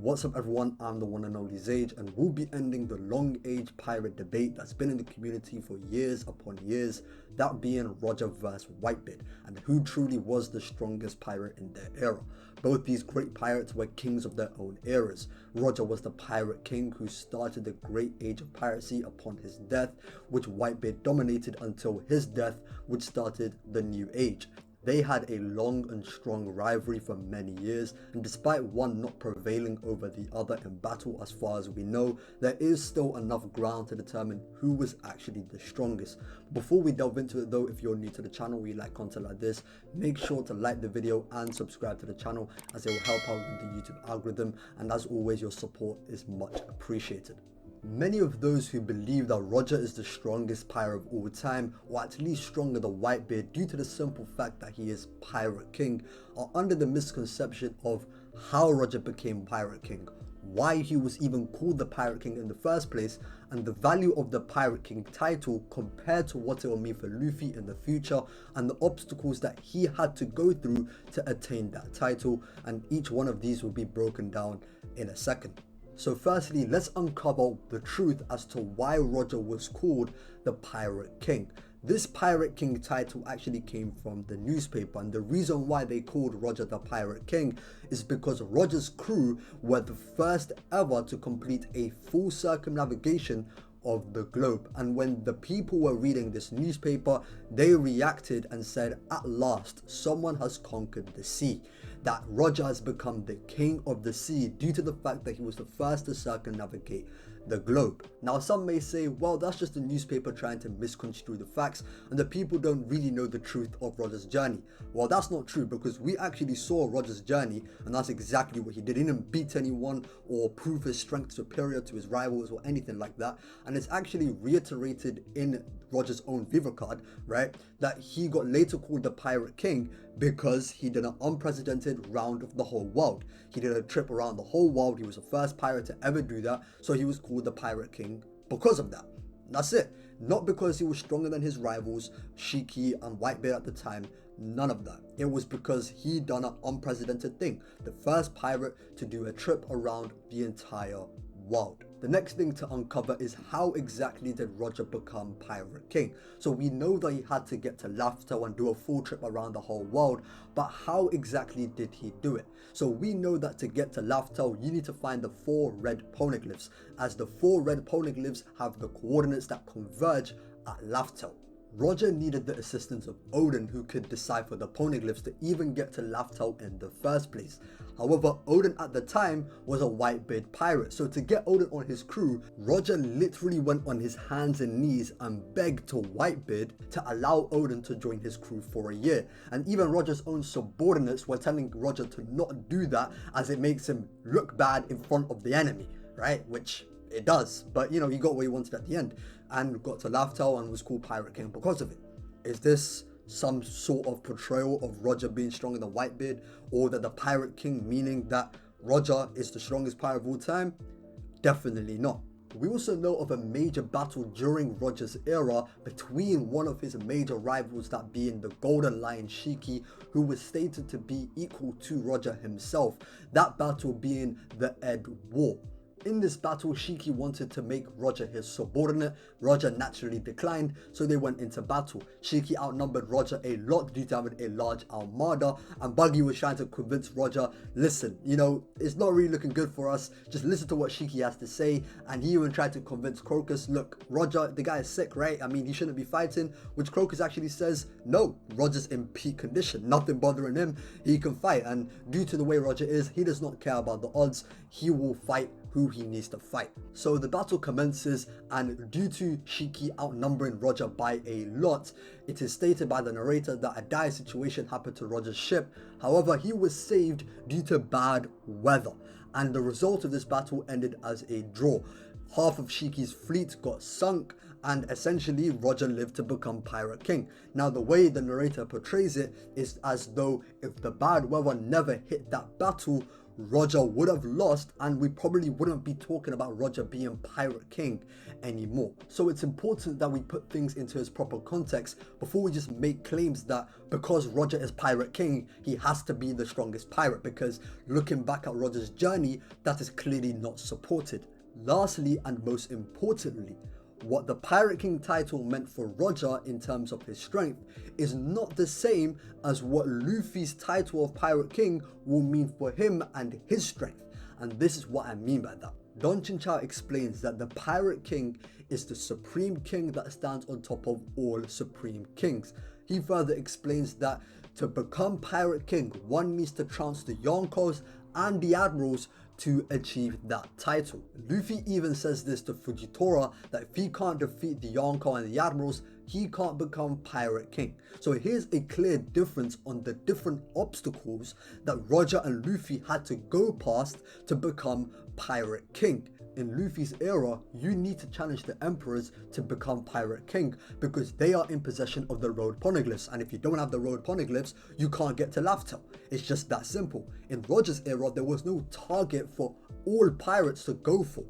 What's up everyone, I'm the one and only Zage, and we'll be ending the long age pirate debate that's been in the community for years upon years, that being Roger vs Whitebeard, and who truly was the strongest pirate in their era. Both these great pirates were kings of their own eras. Roger was the pirate king who started the great age of piracy upon his death, which Whitebeard dominated until his death, which started the new age. They had a long and strong rivalry for many years, and despite one not prevailing over the other in battle as far as we know, there is still enough ground to determine who was actually the strongest. Before we delve into it though, if you're new to the channel or you like content like this, make sure to like the video and subscribe to the channel, as it will help out with the YouTube algorithm, and as always your support is much appreciated. Many of those who believe that Roger is the strongest pirate of all time, or at least stronger than Whitebeard due to the simple fact that he is Pirate King, are under the misconception of how Roger became Pirate King, why he was even called the Pirate King in the first place, and the value of the Pirate King title compared to what it will mean for Luffy in the future, and the obstacles that he had to go through to attain that title, and each one of these will be broken down in a second. So firstly, let's uncover the truth as to why Roger was called the Pirate King. This Pirate King title actually came from the newspaper, and the reason why they called Roger the Pirate King is because Roger's crew were the first ever to complete a full circumnavigation of the globe, and when the people were reading this newspaper, they reacted and said, at last someone has conquered the sea, that Roger has become the king of the sea due to the fact that he was the first to circumnavigate the globe. Now some may say, well, that's just a newspaper trying to misconstrue the facts and the people don't really know the truth of Roger's journey. Well, that's not true, because we actually saw Roger's journey and that's exactly what he did. He didn't beat anyone or prove his strength superior to his rivals or anything like that, and it's actually reiterated in Roger's own Viva card, right, that he got later called the Pirate King because he did an unprecedented round of the whole world. He did a trip around the whole world. He was the first pirate to ever do that, so he was called the Pirate King because of that. That's it. Not because he was stronger than his rivals, Haki and Whitebeard at the time. None of that. It was because he done an unprecedented thing. The first pirate to do a trip around the entire world. The next thing to uncover is how exactly did Roger become Pirate King. So we know that he had to get to Laftel and do a full trip around the whole world, but how exactly did he do it? So we know that to get to Laftel, you need to find the 4 red poneglyphs, as the 4 red poneglyphs have the coordinates that converge at Laftel. Roger needed the assistance of Odin, who could decipher the poneglyphs to even get to Laftel in the first place. However, Odin at the time was a Whitebeard pirate, so to get Odin on his crew, Roger literally went on his hands and knees and begged to Whitebeard to allow Odin to join his crew for a year. And even Roger's own subordinates were telling Roger to not do that, as it makes him look bad in front of the enemy, right? Which it does, but you know, he got what he wanted at the end and got to Laftel and was called Pirate King because of it. Is this some sort of portrayal of Roger being stronger than Whitebeard, or that the Pirate King meaning that Roger is the strongest pirate of all time? Definitely not. We also know of a major battle during Roger's era between one of his major rivals, that being the Golden Lion Haki, who was stated to be equal to Roger himself, that battle being the Edd War. In this battle, Haki wanted to make Roger his subordinate. Roger naturally declined, so they went into battle. Haki outnumbered Roger a lot due to having a large armada, and Buggy was trying to convince Roger, listen, you know, it's not really looking good for us, just listen to what Haki has to say. And he even tried to convince Crocus, look, Roger, the guy is sick, right? I mean, he shouldn't be fighting, which Crocus actually says, no, Roger's in peak condition, nothing bothering him, he can fight. And due to the way Roger is, he does not care about the odds, he will fight who he needs to fight. So the battle commences, and due to Haki outnumbering Roger by a lot, it is stated by the narrator that a dire situation happened to Roger's ship. However, he was saved due to bad weather, and the result of this battle ended as a draw. Half of Haki's fleet got sunk, and essentially Roger lived to become Pirate King. Now the way the narrator portrays it is as though if the bad weather never hit that battle, Roger would have lost, and we probably wouldn't be talking about Roger being Pirate King anymore. So it's important that we put things into its proper context before we just make claims that because Roger is Pirate King, he has to be the strongest pirate, because looking back at Roger's journey, that is clearly not supported. Lastly, and most importantly, what the Pirate King title meant for Roger in terms of his strength is not the same as what Luffy's title of Pirate King will mean for him and his strength. And this is what I mean by that. Don Chinchao explains that the Pirate King is the supreme king that stands on top of all supreme kings. He further explains that to become Pirate King, one needs to trounce the Yonkos and the Admirals to achieve that title. Luffy even says this to Fujitora, that if he can't defeat the Yonko and the Admirals, he can't become Pirate King. So here's a clear difference on the different obstacles that Roger and Luffy had to go past to become Pirate King. In Luffy's era, you need to challenge the emperors to become Pirate King, because they are in possession of the road poneglyphs, and if you don't have the road poneglyphs, you can't get to Laugh-Tale. It's just that simple. In Roger's era, there was no target for all pirates to go for.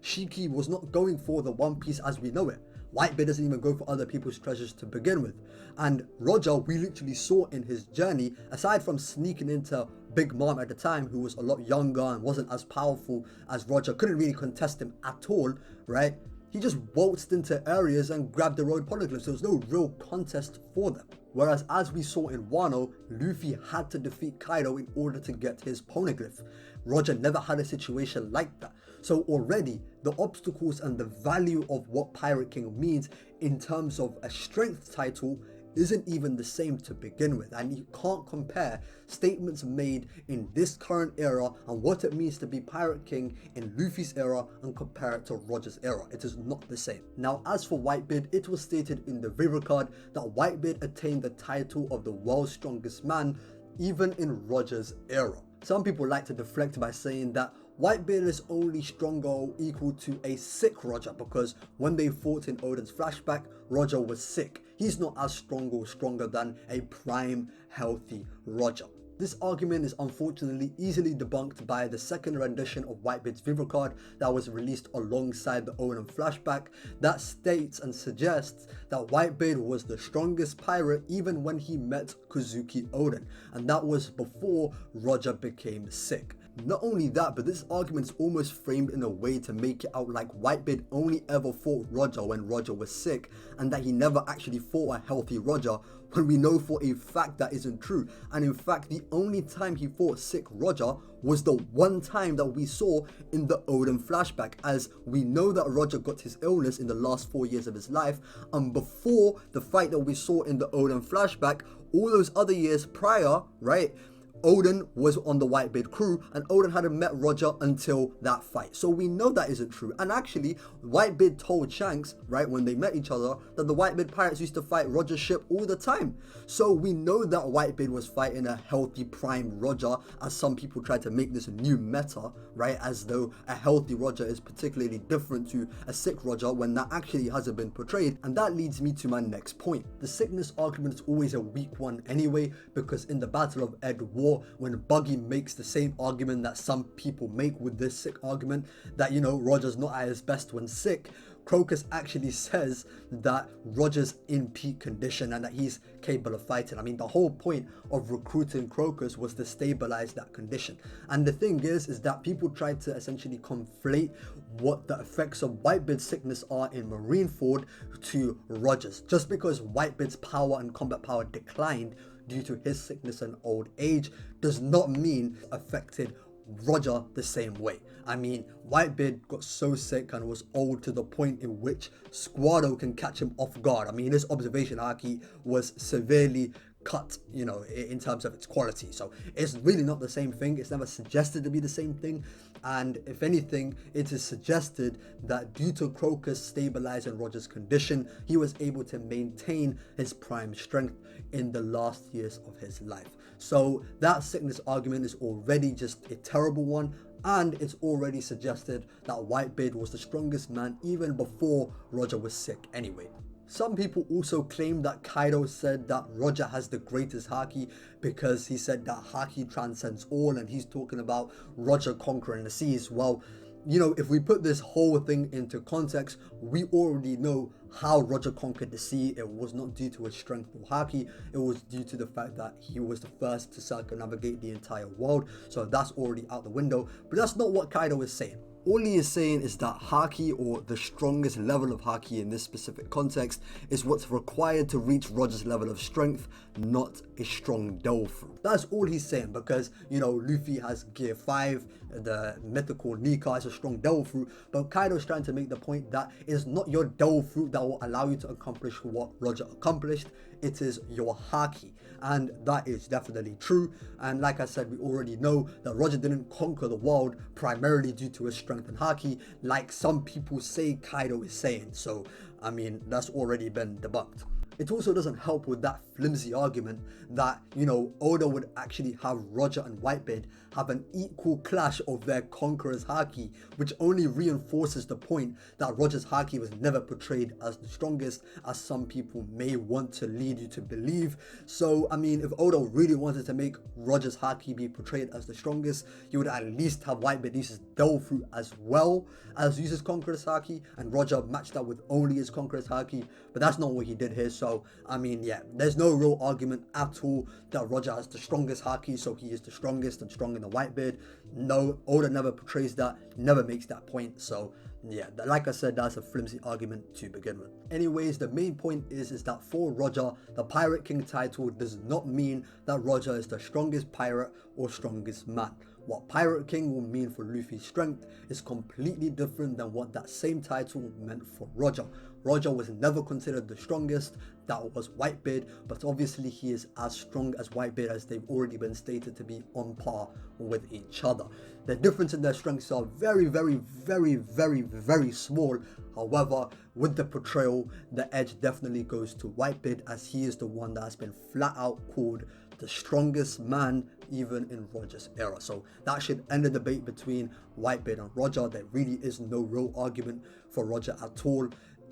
Shiki was not going for the One Piece as we know it. Whitebeard doesn't even go for other people's treasures to begin with. And Roger, we literally saw in his journey, aside from sneaking into Big Mom at the time, who was a lot younger and wasn't as powerful as Roger, couldn't really contest him at all, right? He just waltzed into areas and grabbed the road poneglyphs. There was no real contest for them. Whereas as we saw in Wano, Luffy had to defeat Kaido in order to get his poneglyph. Roger never had a situation like that. So already, the obstacles and the value of what Pirate King means in terms of a strength title isn't even the same to begin with, and you can't compare statements made in this current era and what it means to be Pirate King in Luffy's era and compare it to Roger's era. It is not the same. Now, as for Whitebeard, it was stated in the River card that Whitebeard attained the title of the world's strongest man even in Roger's era. Some people like to deflect by saying that Whitebeard is only stronger or equal to a sick Roger, because when they fought in Oden's flashback, Roger was sick. He's not as strong or stronger than a prime, healthy Roger. This argument is unfortunately easily debunked by the second rendition of Whitebeard's Viva card that was released alongside the Oden flashback, that states and suggests that Whitebeard was the strongest pirate even when he met Kozuki Oden, and that was before Roger became sick. Not only that, but this argument is almost framed in a way to make it out like Whitebeard only ever fought Roger when Roger was sick, and that he never actually fought a healthy Roger, when we know for a fact that isn't true. And in fact, the only time he fought sick Roger was the one time that we saw in the Oden flashback, as we know that Roger got his illness in the last 4 years of his life, and before the fight that we saw in the Oden flashback, all those other years prior, right, Oden was on the Whitebeard crew, and Oden hadn't met Roger until that fight. So we know that isn't true. And actually, Whitebeard told Shanks, right, when they met each other, that the Whitebeard pirates used to fight Roger's ship all the time. So we know that Whitebeard was fighting a healthy prime Roger, as some people try to make this new meta, right, as though a healthy Roger is particularly different to a sick Roger, when that actually hasn't been portrayed. And that leads me to my next point. The sickness argument is always a weak one anyway, because in the Battle of Edd War, when Buggy makes the same argument that some people make with this sick argument, that, you know, Roger's not at his best when sick, Crocus actually says that Roger's in peak condition and that he's capable of fighting. I mean, the whole point of recruiting Crocus was to stabilize that condition. And the thing is that people try to essentially conflate what the effects of Whitebeard's sickness are in Marineford to Roger's. Just because Whitebeard's power and combat power declined due to his sickness and old age does not mean affected Roger the same way. I mean, Whitebeard got so sick and was old to the point in which Squado can catch him off guard. I mean, his observation Haki was severely cut, you know, in terms of its quality. So it's really not the same thing. It's never suggested to be the same thing. And if anything, it is suggested that due to Crocus stabilizing Roger's condition, he was able to maintain his prime strength in the last years of his life. So that sickness argument is already just a terrible one, and it's already suggested that Whitebeard was the strongest man even before Roger was sick anyway. Some people also claim that Kaido said that Roger has the greatest Haki because he said that Haki transcends all, and he's talking about Roger conquering the seas. Well, you know, if we put this whole thing into context, we already know how Roger conquered the sea. It was not due to his strength or Haki, it was due to the fact that he was the first to circumnavigate the entire world. So that's already out the window, but that's not what Kaido is saying. All he is saying is that Haki, or the strongest level of Haki in this specific context, is what's required to reach Roger's level of strength, not a strong Delphi. That's all he's saying, because, you know, Luffy has Gear 5, the mythical Nika is a strong Devil Fruit, but Kaido's trying to make the point that it's not your Devil Fruit that will allow you to accomplish what Roger accomplished, it is your Haki. And that is definitely true. And like I said, we already know that Roger didn't conquer the world primarily due to his strength and Haki, like some people say Kaido is saying. So, I mean, that's already been debunked. It also doesn't help with that flimsy argument that, you know, Oda would actually have Roger and Whitebeard have an equal clash of their conqueror's Haki, which only reinforces the point that Roger's Haki was never portrayed as the strongest, as some people may want to lead you to believe. So, I mean, if Oda really wanted to make Roger's Haki be portrayed as the strongest, he would at least have Whitebeard use his Devil Fruit as well as use his conqueror's Haki, and Roger matched that with only his conqueror's Haki, but that's not what he did here. So, I mean, yeah, there's no real argument at all that Roger has the strongest Haki, so he is the strongest and stronger than Whitebeard. No, Oda never portrays that, never makes that point. So yeah, like I said, that's a flimsy argument to begin with. Anyways, the main point is that for Roger, the Pirate King title does not mean that Roger is the strongest pirate or strongest man. What Pirate King will mean for Luffy's strength is completely different than what that same title meant for Roger. Roger was never considered the strongest, that was Whitebeard, but obviously he is as strong as Whitebeard, as they've already been stated to be on par with each other. The difference in their strengths are very, very, very, very, very small. However, with the portrayal, the edge definitely goes to Whitebeard, as he is the one that has been flat out called the strongest man even in Roger's era. So that should end the debate between Whitebeard and Roger. There really is no real argument for Roger at all.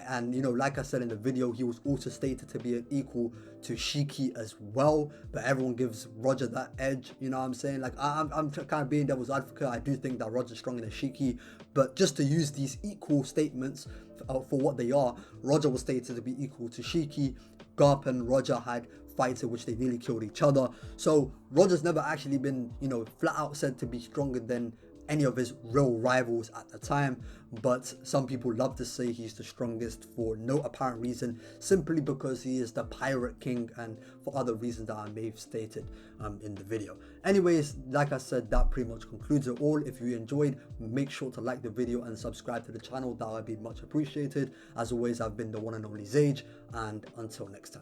And, you know, like I said in the video, he was also stated to be an equal to Shiki as well, but everyone gives Roger that edge, you know what I'm saying? Like, I'm kind of being devil's advocate. I do think that Roger's stronger than Shiki, but just to use these equal statements for what they are, Roger was stated to be equal to Shiki. Garp and Roger had fights in which they nearly killed each other, so Roger's never actually been, you know, flat out said to be stronger than any of his real rivals at the time. But some people love to say he's the strongest for no apparent reason, simply because he is the Pirate King, and for other reasons that I may have stated in the video. Anyways, like I said, that pretty much concludes it all. If you enjoyed, make sure to like the video and subscribe to the channel. That would be much appreciated. As always, I've been the one and only Sage, and until next time.